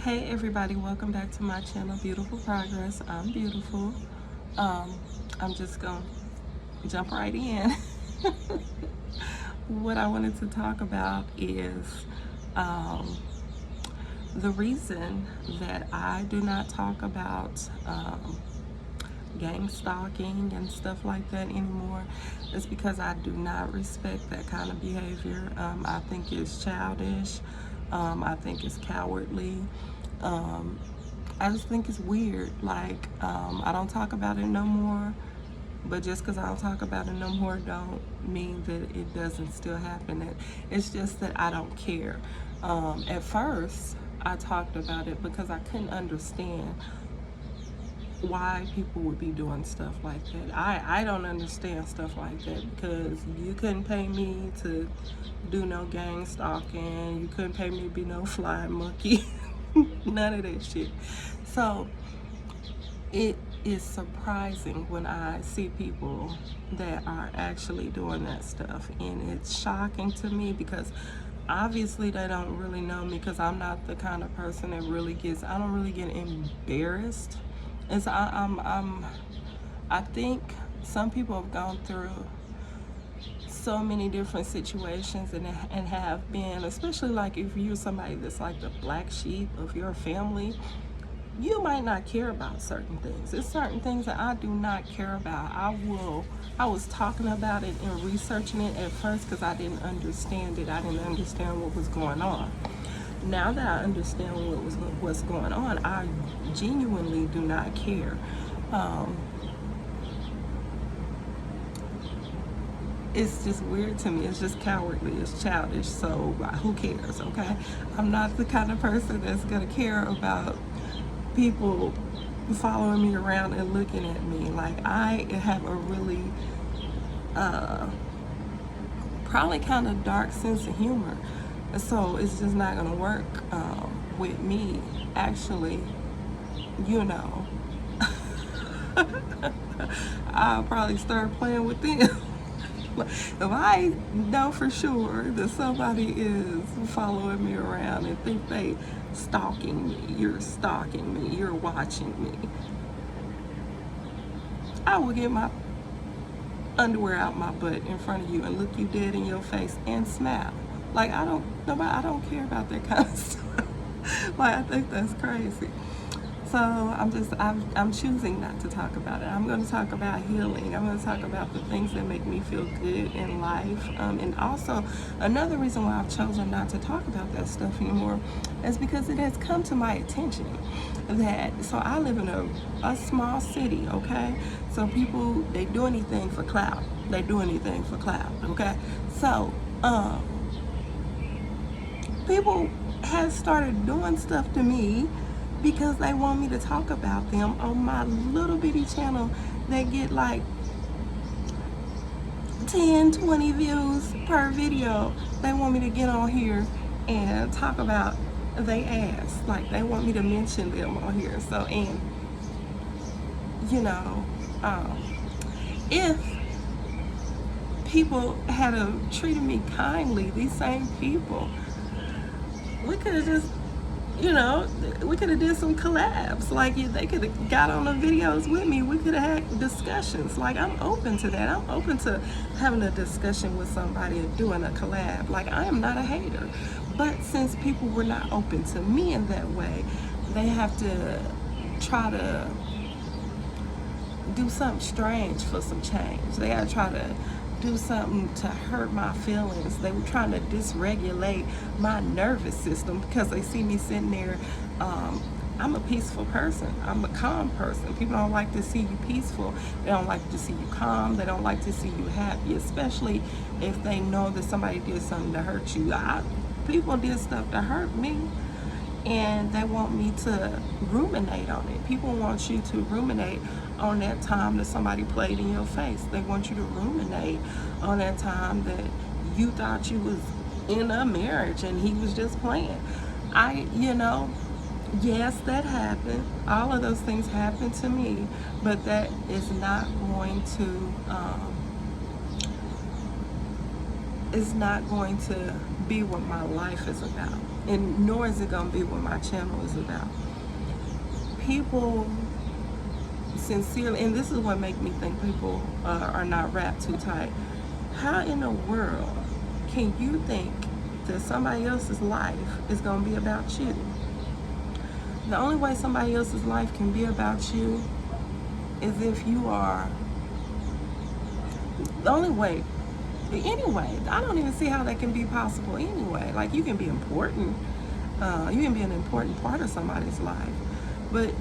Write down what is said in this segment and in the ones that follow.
Hey everybody, welcome back to my channel, Beautiful Progress. I'm beautiful. Um, I'm just gonna jump right in. What I wanted to talk about is um, the reason that I do not talk about gang stalking and stuff like that anymore is because I do not respect that kind of behavior. I think it's childish. I think it's cowardly. Um, I just think it's weird. Like, I don't talk about it no more, but just because I don't talk about it no more don't mean that it doesn't still happen. It's just that I don't care. At first, I talked about it because I couldn't understand why people would be doing stuff like that. I don't understand stuff like that because you couldn't pay me to do no gang stalking. You couldn't pay me to be no flying monkey. None of that shit. So it is surprising when I see people that are actually doing that stuff, and it's shocking to me because obviously they don't really know me because I'm not the kind of person that really gets, I don't really get embarrassed. It's I think some people have gone through so many different situations and have been, especially like if you're somebody that's like the black sheep of your family, you might not care about certain things. There's certain things that I do not care about. I was talking about it and researching it at first because I didn't understand it. I didn't understand what was going on. Now that I understand what's going on, I genuinely do not care. It's just weird to me. It's just cowardly. It's childish. So who cares, okay? I'm not the kind of person that's gonna care about people following me around and looking at me. Like, I have a really probably kind of dark sense of humor, so it's just not gonna work with me. Actually, you know, I'll probably start playing with them. If I know for sure that somebody is following me around and think they stalking me, you're watching me, I will get my underwear out my butt in front of you and look you dead in your face and smile. Like, I don't care about that kind of stuff. Like, I think that's crazy. So I'm choosing not to talk about it. I'm going to talk about healing. I'm going to talk about the things that make me feel good in life. And also, another reason why I've chosen not to talk about that stuff anymore is because it has come to my attention that, so I live in a small city, okay? So people, they do anything for clout. They do anything for clout, okay? So, people have started doing stuff to me because they want me to talk about them on my little bitty channel that get like 10, 20 views per video. They want me to get on here and talk about they ass. Like, they want me to mention them on here. So, and you know, if people had treated me kindly, these same people, we could have just, you know, we could have did some collabs. Like, they could have got on the videos with me. We could have had discussions. Like, I'm open to that. I'm open to having a discussion with somebody and doing a collab. Like, I am not a hater. But since people were not open to me in that way, they have to try to do something strange for some change. They gotta try to do something to hurt my feelings. They were trying to dysregulate my nervous system because they see me sitting there. I'm a peaceful person. I'm a calm person. People don't like to see you peaceful. They don't like to see you calm. They don't like to see you happy, especially if they know that somebody did something to hurt you. People did stuff to hurt me, and they want me to ruminate on it. People want you to ruminate on that time that somebody played in your face. They want you to ruminate on that time that you thought you was in a marriage and he was just playing. You know, yes, that happened. All of those things happened to me, but that is not going to be what my life is about. and nor is it gonna be what my channel is about. People sincerely, and this is what makes me think people are not wrapped too tight. How in the world can you think that somebody else's life is gonna be about you? The only way somebody else's life can be about you is if you are, the only way, anyway, I don't even see how that can be possible anyway. Like, you can be important, you can be an important part of somebody's life, but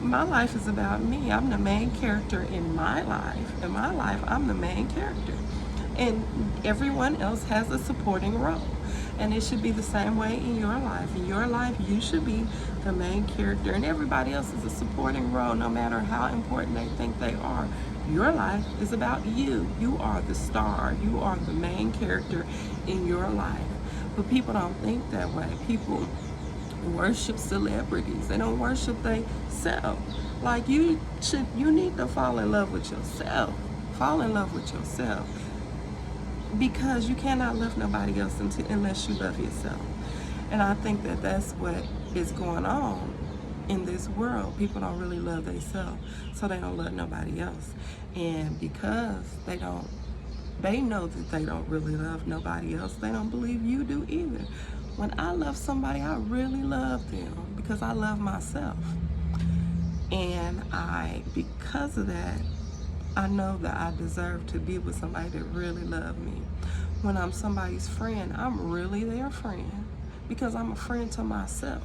my life is about me. I'm the main character in my life. In my life, I'm the main character. And everyone else has a supporting role. And it should be the same way in your life. In your life, you should be the main character, and everybody else is a supporting role, no matter how important they think they are. Your life is about you. You are the star. You are the main character in your life. But people don't think that way. People worship celebrities. They don't worship themselves. Like, you need to fall in love with yourself. Fall in love with yourself. Because you cannot love nobody else unless you love yourself. And I think that that's what is going on in this world. People don't really love themselves, so they don't love nobody else. And because they know that they don't really love nobody else, they don't believe you do either. When I love somebody, I really love them because I love myself. And because of that, I know that I deserve to be with somebody that really loves me. When I'm somebody's friend, I'm really their friend because I'm a friend to myself.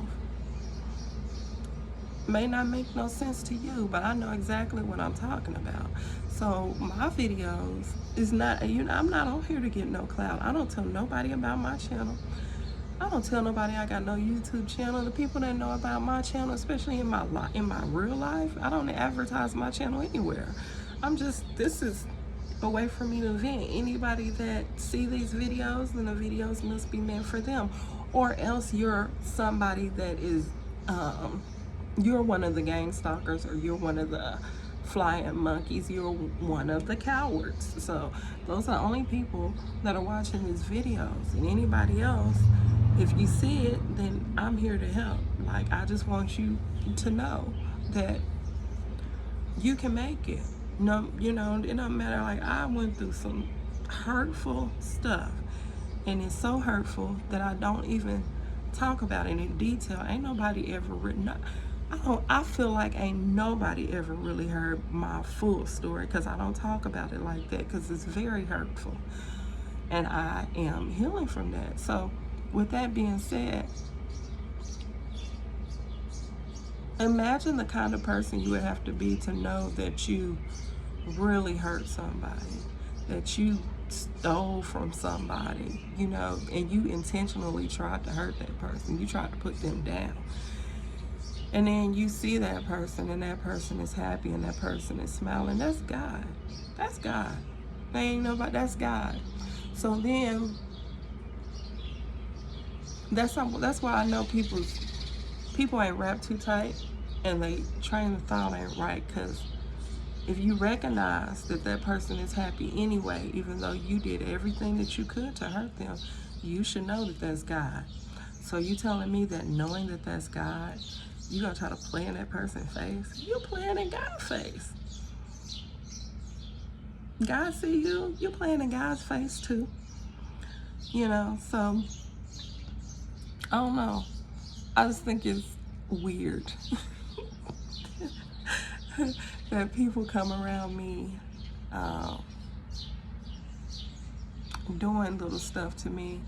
May not make no sense to you, but I know exactly what I'm talking about. So my videos is not, I'm not on here to get no clout. I don't tell nobody about my channel. I don't tell nobody I got no YouTube channel. The people that know about my channel, especially in my real life, I don't advertise my channel anywhere. This is a way for me to vent. Anybody that see these videos, then the videos must be meant for them. Or else you're somebody that is, you're one of the gang stalkers, or you're one of the flying monkeys, you're one of the cowards. So those are the only people that are watching these videos. And anybody else, if you see it, then I'm here to help. Like, I just want you to know that you can make it. No, it don't matter. Like, I went through some hurtful stuff, and it's so hurtful that I don't even talk about it in detail. Ain't nobody ever written. I feel like ain't nobody ever really heard my full story because I don't talk about it like that because it's very hurtful, and I am healing from that. So, with that being said, imagine the kind of person you would have to be to know that you really hurt somebody, that you stole from somebody, and you intentionally tried to hurt that person. You tried to put them down. And then you see that person, and that person is happy, and that person is smiling. That's God. That's God. Ain't nobody, that's God. So then, that's why I know people ain't wrapped too tight, and they train of thought ain't right. Because if you recognize that that person is happy anyway, even though you did everything that you could to hurt them, you should know that that's God. So you telling me that knowing that that's God, you gonna try to play in that person's face? You playing in God's face. God see you. You playing in God's face too. So I don't know. I just think it's weird that people come around me doing little stuff to me,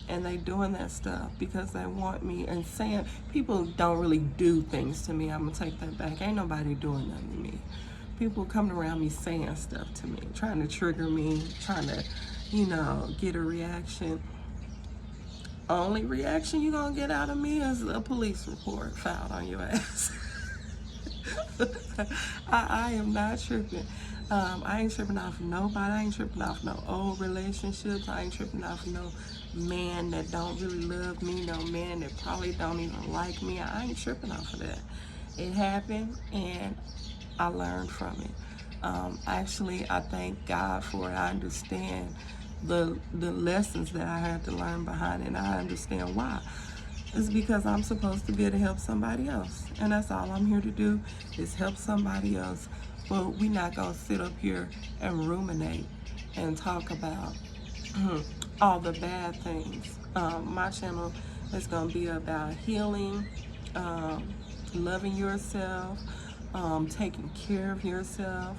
and they doing that stuff because they want me, and saying people don't really do things to me. I'm gonna take that back. Ain't nobody doing nothing to me. People coming around me saying stuff to me, trying to trigger me, trying to, get a reaction. Only reaction you gonna get out of me is a police report filed on your ass. I am not tripping. I ain't tripping off nobody. I ain't tripping off no old relationships. I ain't tripping off no man that don't really love me, no man that probably don't even like me. I ain't tripping off of that. It happened, and I learned from it. Actually, I thank God for it. I understand the lessons that I had to learn behind it, and I understand why. It's because I'm supposed to be able to help somebody else, and that's all I'm here to do, is help somebody else. But we're not gonna sit up here and ruminate and talk about all the bad things. My channel is gonna be about healing, loving yourself, taking care of yourself,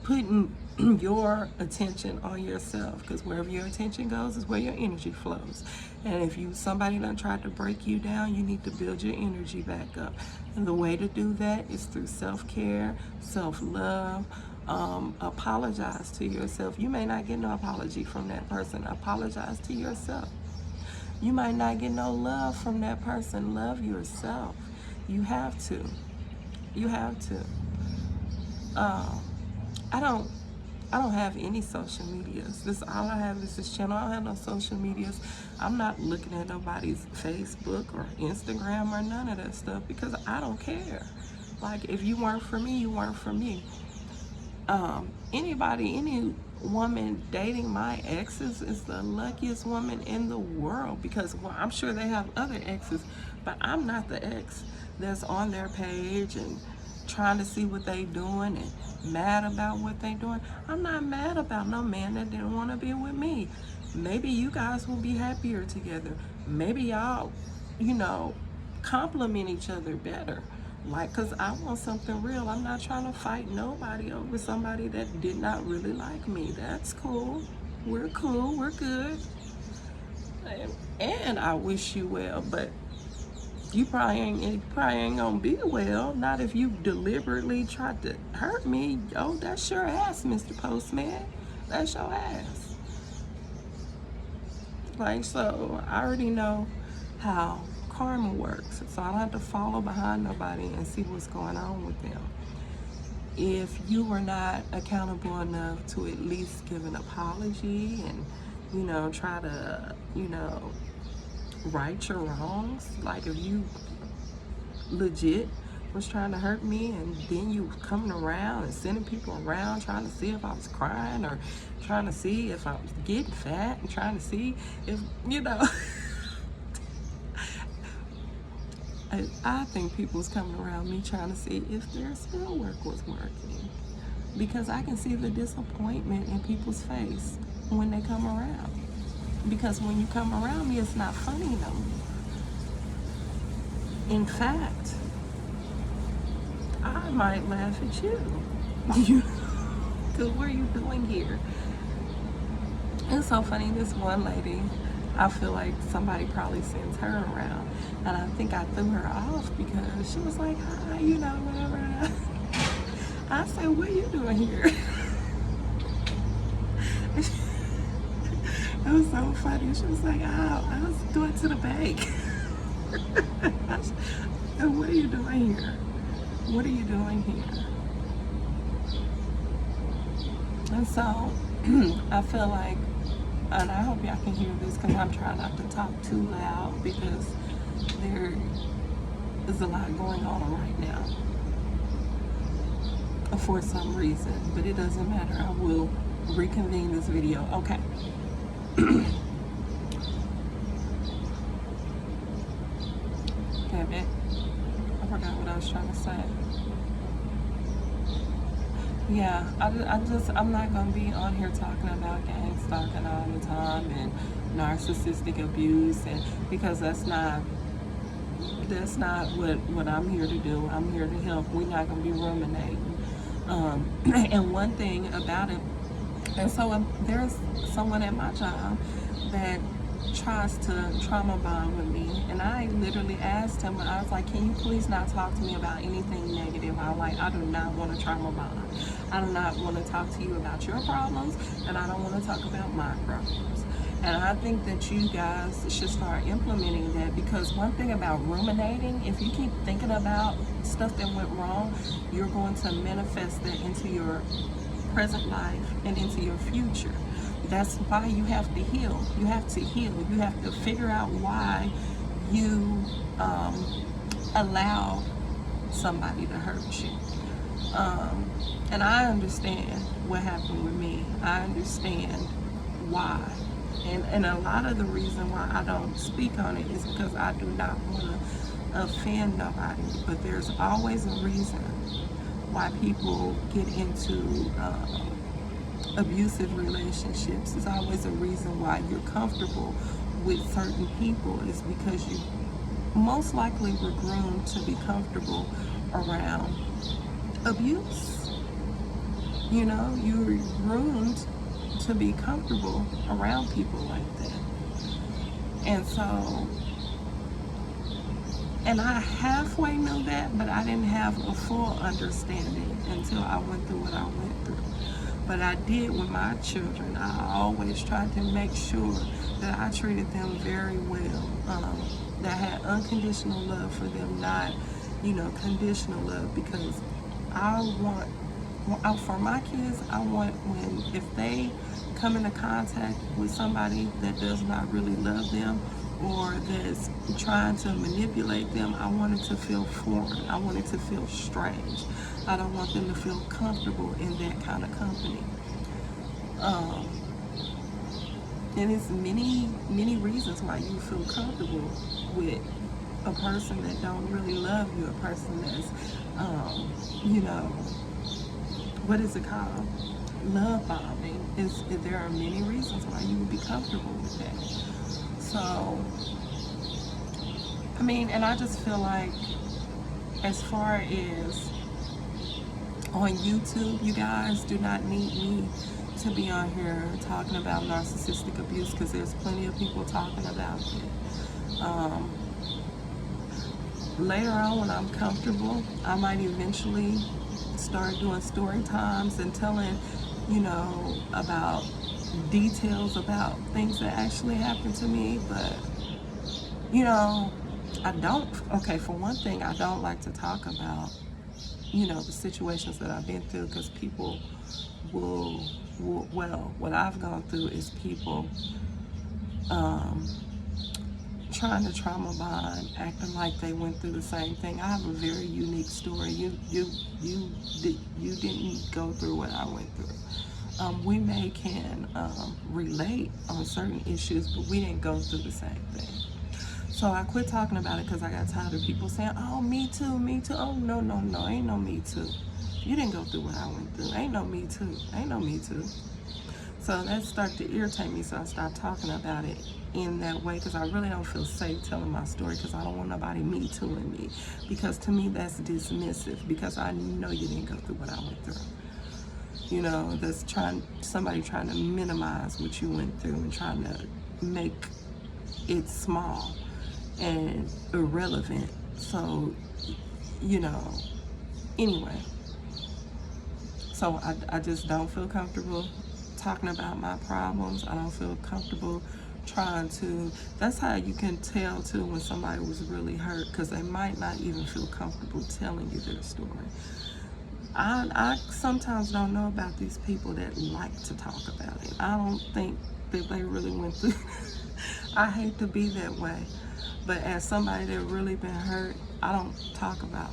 putting your attention on yourself, because wherever your attention goes is where your energy flows. And if somebody done tried to break you down, you need to build your energy back up. And the way to do that is through self-care, self-love. Apologize to yourself. You may not get no apology from that person. Apologize to yourself. You might not get no love from that person. Love yourself. You have to. You have to. I don't have any social medias. This all I have is this channel. I don't have no social medias. I'm not looking at nobody's Facebook or Instagram or none of that stuff, because I don't care. Like, if you weren't for me, you weren't for me. Any woman dating my exes is the luckiest woman in the world, because, well, I'm sure they have other exes, but I'm not the ex that's on their page and trying to see what they doing and mad about what they doing. I'm not mad about no man that didn't want to be with me. Maybe you guys will be happier together. Maybe y'all, compliment each other better. Like, cause I want something real. I'm not trying to fight nobody over somebody that did not really like me. That's cool. We're cool. We're good. And I wish you well, but you probably ain't gonna be well. Not if you deliberately tried to hurt me. Oh, that's your ass, Mr. Postman. That's your ass. Like, so I already know how karma works, so I don't have to follow behind nobody and see what's going on with them. If you were not accountable enough to at least give an apology and, try to, right your wrongs, like if you legit was trying to hurt me and then you coming around and sending people around trying to see if I was crying or trying to see if I was getting fat and trying to see if, I think people's coming around me trying to see if their spell work was working, because I can see the disappointment in people's face when they come around. Because when you come around me, it's not funny no more. In fact, I might laugh at you. Because what are you doing here? It's so funny, this one lady, I feel like somebody probably sends her around. And I think I threw her off because she was like, hi, whatever. I said, what are you doing here? It was so funny. She was like, oh, I was going to the bank. I said, what are you doing here? What are you doing here? And so, I feel like, and I hope y'all can hear this because I'm trying not to talk too loud, because there is a lot going on right now for some reason, but it doesn't matter. I will reconvene this video. Okay. Damn it. I forgot what I was trying to say. Yeah, I'm not gonna be on here talking about gang stalking all the time and narcissistic abuse, and because that's not what I'm here to do. I'm here to help. We're not gonna be ruminating. And one thing about it, and so there's someone at my job that tries to trauma bond with me, and I literally asked him, I was like, can you please not talk to me about anything negative? I do not want to trauma bond. I do not want to talk to you about your problems, and I don't want to talk about my problems. And I think that you guys should start implementing that, because one thing about ruminating, if you keep thinking about stuff that went wrong, you're going to manifest that into your present life and into your future. That's why you have to heal. You have to heal. You have to figure out why you allow somebody to hurt you. And I understand what happened with me. I understand why. And a lot of the reason why I don't speak on it is because I do not want to offend nobody. But there's always a reason why people get into abusive relationships. There's always a reason why you're comfortable with certain people. Is because you most likely were groomed to be comfortable around abuse. You know, you were groomed to be comfortable around people like that. And so, and I halfway knew that, but I didn't have a full understanding until I went through what I went through. But I did with my children. I always tried to make sure that I treated them very well, that I had unconditional love for them, not, conditional love, because I want, for my kids, I want if they come into contact with somebody that does not really love them or that's trying to manipulate them, I want it to feel foreign. I want it to feel strange. I don't want them to feel comfortable in that kind of company. And it's many reasons why you feel comfortable with a person that don't really love you, a person that's, what is it called? Love bombing. There are many reasons why you would be comfortable with that. So, and I just feel like, as far as on YouTube, you guys do not need me to be on here talking about narcissistic abuse, because there's plenty of people talking about it. Later on, when I'm comfortable, I might eventually start doing story times and telling, about details about things that actually happened to me. But, for one thing, I don't like to talk about, the situations that I've been through, because people will, what I've gone through is people trying to trauma bond, acting like they went through the same thing. I have a very unique story. You didn't go through what I went through. We can relate on certain issues, but we didn't go through the same thing. So I quit talking about it because I got tired of people saying, "Oh, me too, me too." Oh, no, ain't no me too. You didn't go through what I went through. Ain't no me too. Ain't no me too. So that started to irritate me, so I stopped talking about it in that way, because I really don't feel safe telling my story, because I don't want nobody me tooing me, because to me that's dismissive, because I know you didn't go through what I went through. That's somebody trying to minimize what you went through and trying to make it small and irrelevant. So, anyway. So I just don't feel comfortable talking about my problems. I don't feel comfortable trying to, that's how you can tell too when somebody was really hurt, because they might not even feel comfortable telling you their story. I sometimes don't know about these people that like to talk about it. I don't think that they really went through I hate to be that way, but as somebody that really been hurt, I don't talk about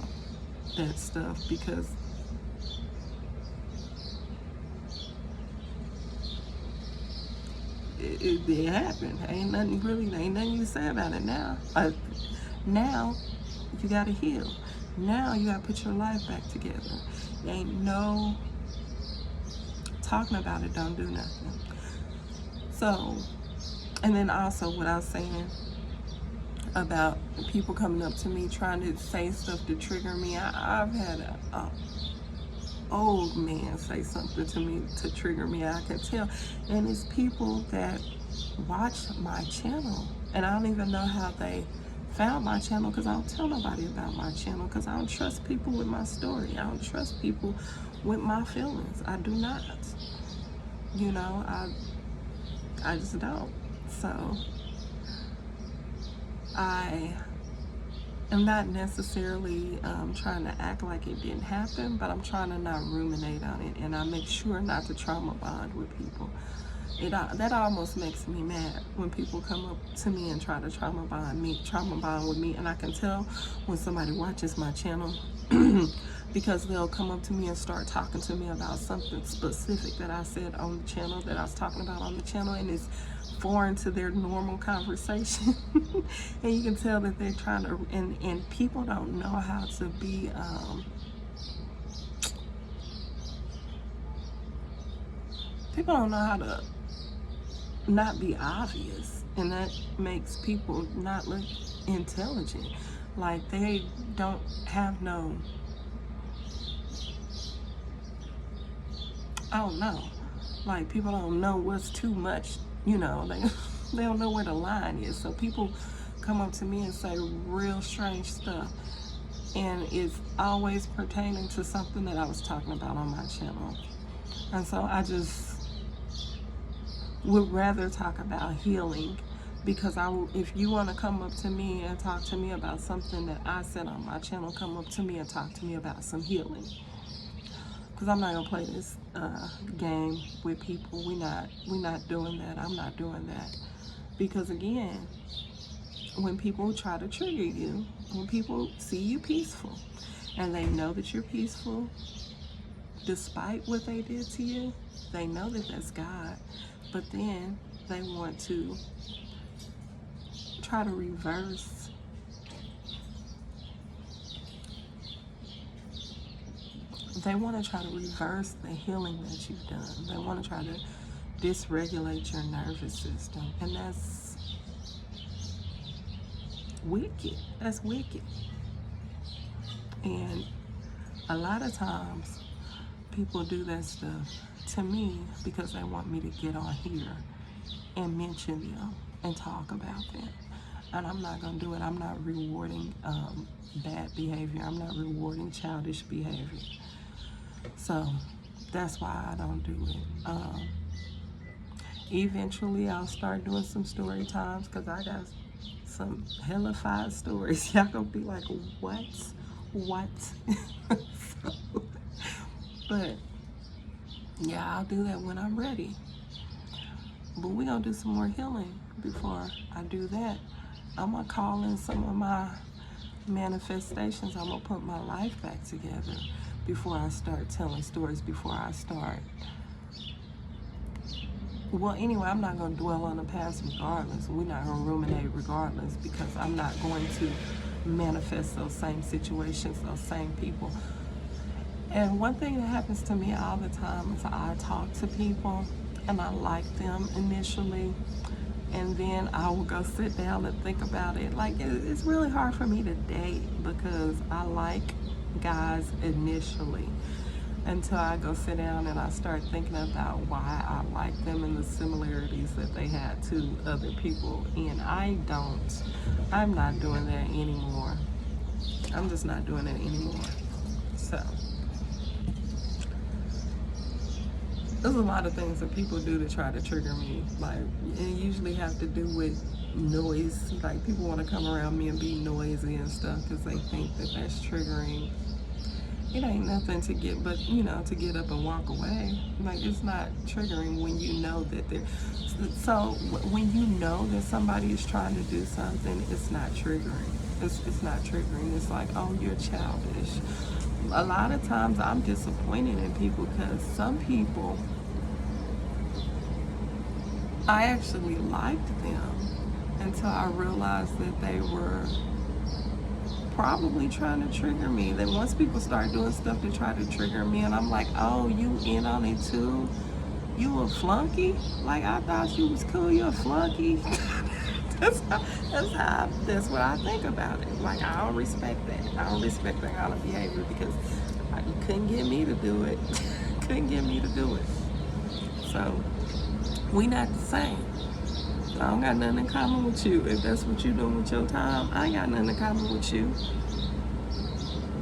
that stuff, because it happened. Ain't nothing you say about it now. Now you gotta heal. Now you gotta put your life back together. Ain't no talking about it, don't do nothing. So, and then also what I was saying about people coming up to me trying to say stuff to trigger me. I've had a old man say something to me to trigger me. I can tell. And it's people that watch my channel, and I don't even know how they found my channel, because I don't tell nobody about my channel, because I don't trust people with my story. I don't trust people with my feelings. I do not. I just don't. So I am not necessarily trying to act like it didn't happen, but I'm trying to not ruminate on it, and I make sure not to trauma bond with people. That almost makes me mad when people come up to me and try to trauma bond with me, and I can tell when somebody watches my channel because they'll come up to me and start talking to me about something specific that I said on the channel, that I was talking about on the channel, and it's foreign to their normal conversation. And you can tell that they're trying to, and people don't know how to be people don't know how to not be obvious, and that makes people not look intelligent. Like they don't have no, I don't know, like people don't know what's too much, you know, they don't know where the line is. So people come up to me and say real strange stuff, and it's always pertaining to something that I was talking about on my channel. And so I just would rather talk about healing, because if you want to come up to me and talk to me about something that I said on my channel, come up to me and talk to me about some healing. Because I'm not gonna play this game with people. We not doing that. I'm not doing that. Because again, when people try to trigger you, when people see you peaceful and they know that you're peaceful despite what they did to you, they know that that's God. But then they want to try to reverse the healing that you've done. They want to try to dysregulate your nervous system, and that's wicked. That's wicked. And a lot of times people do that stuff to me because they want me to get on here and mention them and talk about them. And I'm not going to do it. I'm not rewarding bad behavior. I'm not rewarding childish behavior. So that's why I don't do it. Eventually I'll start doing some story times, because I got some hellified stories. Y'all gonna be like, what? So, but yeah, I'll do that when I'm ready. But we're gonna do some more healing. Before I do that, I'm gonna call in some of my manifestations. I'm gonna put my life back together before I start telling stories, before I start. Well, anyway, I'm not going to dwell on the past regardless. We're not going to ruminate regardless, because I'm not going to manifest those same situations, those same people. And one thing that happens to me all the time is I talk to people and I like them initially, and then I will go sit down and think about it. Like, it's really hard for me to date because I like guys initially, until I go sit down and I start thinking about why I like them and the similarities that they had to other people. And I'm not doing that anymore. I'm just not doing it anymore. So there's a lot of things that people do to try to trigger me. Like, it usually have to do with noise. Like, people want to come around me and be noisy and stuff because they think that that's triggering. It ain't nothing to get, but you know, to get up and walk away. Like, it's not triggering when you know that they're, so when you know that somebody is trying to do something, it's not triggering. It's not triggering. It's like, oh, you're childish. A lot of times I'm disappointed in people, because some people, I actually liked them until I realized that they were probably trying to trigger me. Then once people start doing stuff to try to trigger me, and I'm like, oh, you in on it too? You a flunky? Like, I thought you was cool, you a flunky? that's what I think about it. Like, I don't respect that. I don't respect that kind of behavior, because you couldn't get me to do it. Couldn't get me to do it. So we not the same. I don't got nothing in common with you. If that's what you doing with your time, I ain't got nothing in common with you.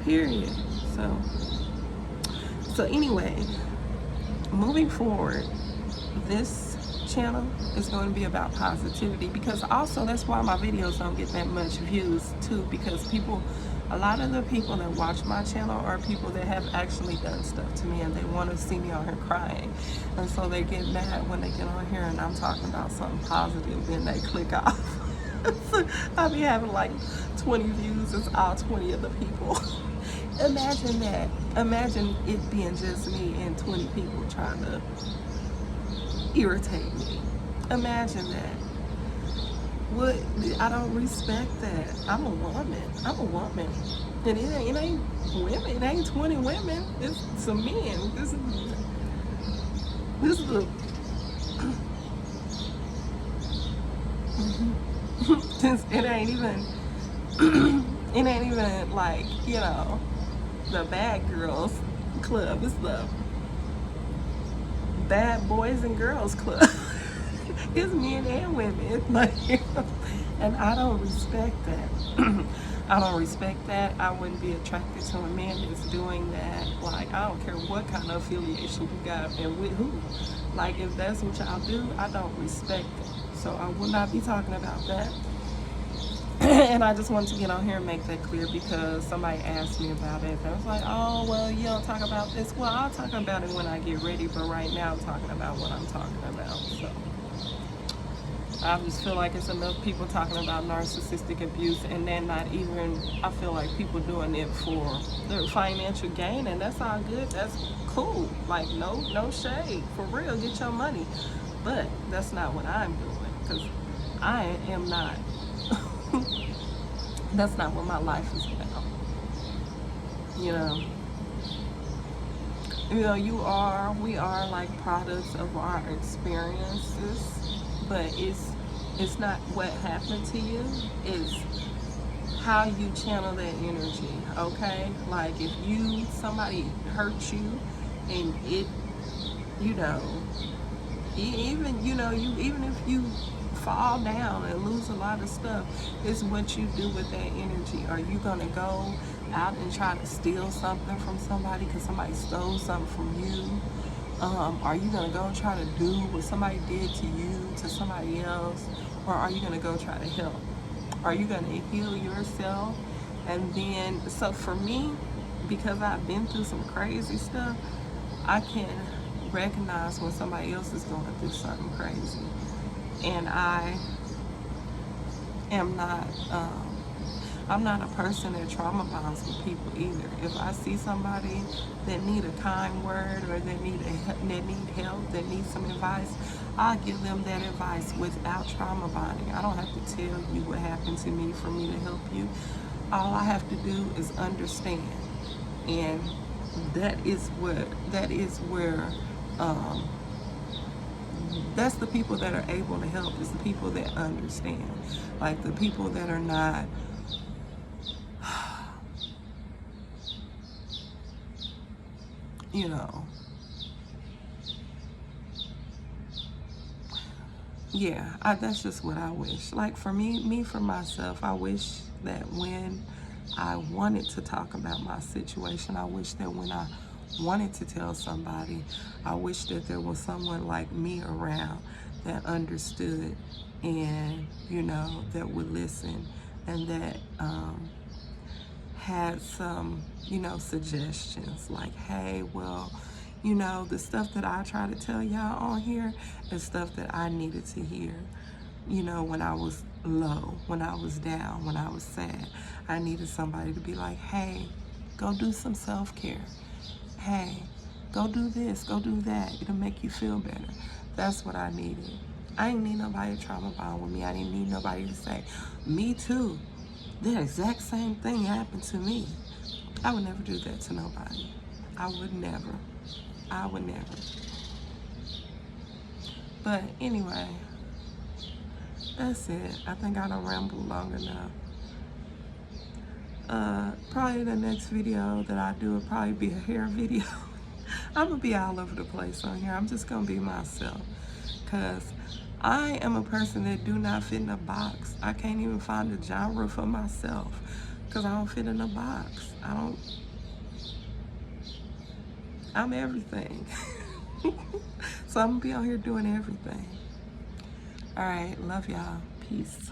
Period. So anyway, moving forward, this channel is going to be about positivity, because also that's why my videos don't get that much views too, because a lot of the people that watch my channel are people that have actually done stuff to me, and they want to see me on here crying, and so they get mad when they get on here and I'm talking about something positive, then they click off. I'll be having like 20 views, it's all 20 of the people. Imagine that. Imagine it being just me and 20 people trying to irritate me. Imagine that. What? I don't respect that. I'm a woman. I'm a woman. And it ain't women. It ain't 20 women. It's some men. This is a it ain't even it ain't even like, the bad girls club. It's the bad boys and girls club. It's men and women. It's like, and I don't respect that. I don't respect that. I wouldn't be attracted to a man that's doing that. Like, I don't care what kind of affiliation you got and with who. Like, if that's what y'all do, I don't respect it. So I will not be talking about that. And I just wanted to get on here and make that clear because somebody asked me about it. I was like, oh, well, you don't talk about this. Well, I'll talk about it when I get ready, but right now I'm talking about what I'm talking about. So I just feel like it's enough people talking about narcissistic abuse, and then not even, I feel like people doing it for their financial gain, and that's all good. That's cool. Like, no shade. For real, get your money. But that's not what I'm doing, because I am not. That's not what my life is about. You know. We are like products of our experiences, but it's not what happened to you, it's how you channel that energy, okay? Like if somebody hurt you and it, you know, even if you fall down and lose a lot of stuff, it's what you do with that energy. Are you gonna go out and try to steal something from somebody because somebody stole something from you? Are you gonna go try to do what somebody did to you to somebody else? Or are you gonna go try to help? Are you gonna heal yourself? And then, so for me, because I've been through some crazy stuff, I can recognize when somebody else is going through something crazy. And I am not, I'm not a person that trauma bonds with people either. If I see somebody that need a kind word or that need help, that needs some advice, I'll give them that advice without trauma bonding. I don't have to tell you what happened to me for me to help you. All I have to do is understand. And that is where that's the people that are able to help, is the people that understand. Like the people that are not, you know, yeah, that's just what I wish. Like for me for myself, I wish that when I wanted to talk about my situation, I wish that when I wanted to tell somebody, I wish that there was someone like me around that understood and, that would listen and that had some, suggestions like, hey, well, the stuff that I try to tell y'all on here is stuff that I needed to hear. When I was low, when I was down, when I was sad, I needed somebody to be like, hey, go do some self-care. Hey, go do this, go do that. It'll make you feel better. That's what I needed. I didn't need nobody to trauma bond with me. I didn't need nobody to say, me too. The exact same thing happened to me. I would never do that to nobody. I would never. But anyway, that's it. I think I done rambled long enough. Probably the next video that I do will probably be a hair video. I'm gonna be all over the place on here. I'm just gonna be myself, because I am a person that do not fit in a box. I can't even find a genre for myself because I don't fit in a box. I'm everything. So I'm gonna be out here doing everything. All right, love y'all. Peace.